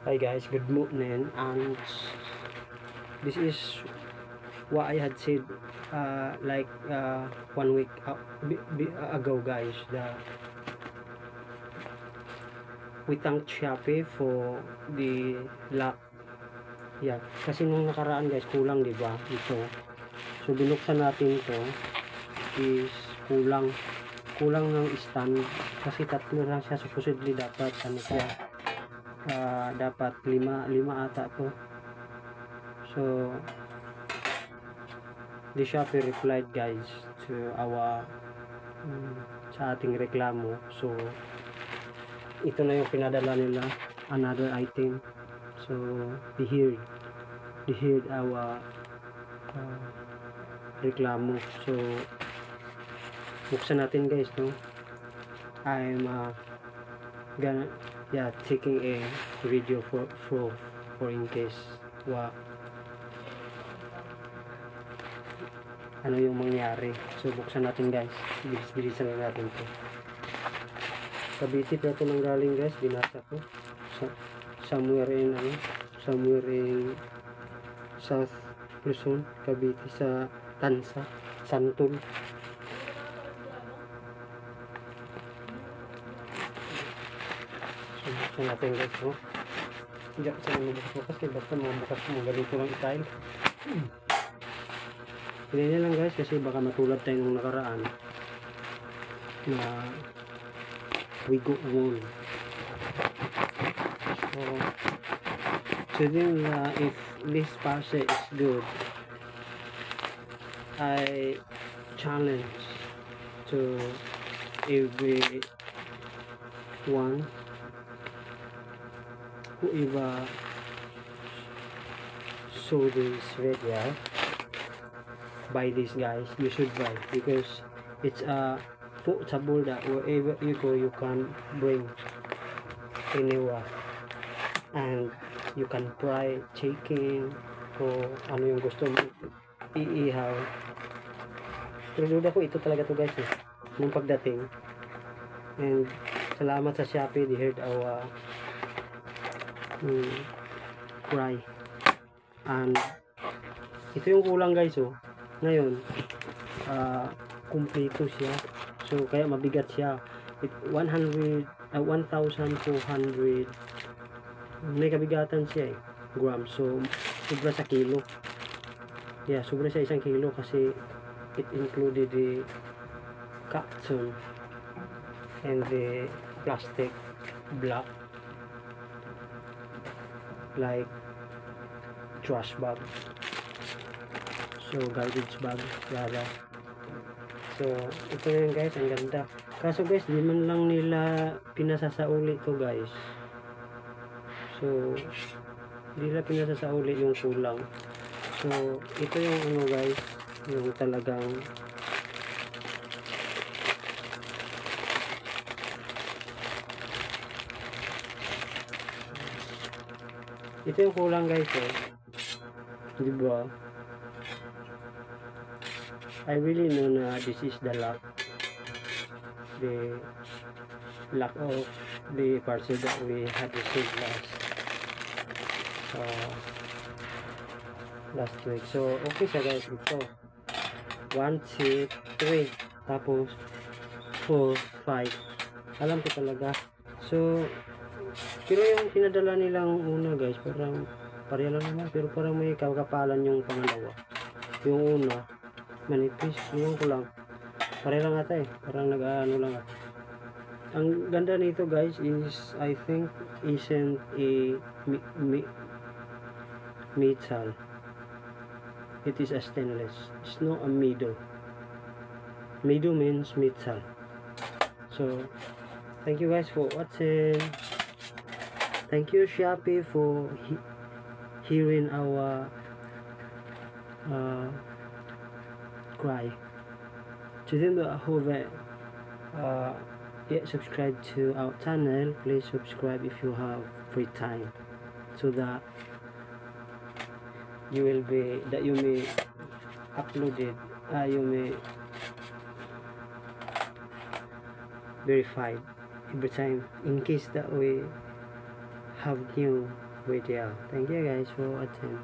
Hi guys, good morning, and this is what I had said like 1 week ago, guys. We thank Shopee for the lock. Yeah, kasi nung nakaraan guys, kulang, di ba? Ito. So binuksan natin to is kulang ng stand kasi tatlo lang siya, supposedly dapat ano siya, dapat lima ata to. So the Shopee replied guys to our sa ating reklamo. So ito na yung pinadala nila, another item. So they heard our reklamo. So buksan natin guys, no? I'm gonna taking a video for in case ano yung mangyari. So buksan natin guys, bilisan na natin to. Cavite pa ito nang galing guys, binasa ko somewhere in South Luzon, Cavite, sa Tansa, Santol. So buksan natin guys, no? Hindi ako sila mabukas kasi basta mabukas mo ganito lang style. Ganyan lang guys, kasi baka matulad tayo nung nakaraan na we go wrong. So then if this parcel is good, I challenge to everyone, whoever saw this video, buy this guys. You should buy because it's portable that wherever you go you can bring anywhere, and you can fry chicken o ano yung gusto mo iihaw. Pero duda ko ito talaga to guys nung pagdating. And salamat sa Shopee, they heard our cry. And ito yung kulang guys, ngayon kumpleto siya, so kaya mabigat siya. 1,400 may kabigatan siya grams, so sobra sa kilo. Yeah, sobra sa 1 kilo kasi it included the carton and the plastic block like trash bag, so garbage bag rather. So ito yun guys, ang ganda. Kaso guys, di man lang nila pinasasauli to guys. So di nila pinasasauli yung kulang. So ito yung ano guys, yung talagang ito yung kulang guys, diba? I really know na this is the lack of the parcel that we had received last week. So okay siya guys, ito 1, 2, 3 tapos 4, 5, alam ko talaga. So pero yung pinadala nilang una guys, parang pareha lang naman, pero parang may kakapalan yung pangalawa. Yung una manipis, yung ko lang pareha lang ata parang nag-ano lang Ang ganda nito guys is I think isn't a metal, it is a stainless. It's not a mido means metal. So thank you guys for watching. Thank you Shopee for hearing our cry. To them that haven't yet subscribe to our channel, please subscribe if you have free time, so that you may uploaded, you may verified every time, in case that we have new video. Thank you guys for watching.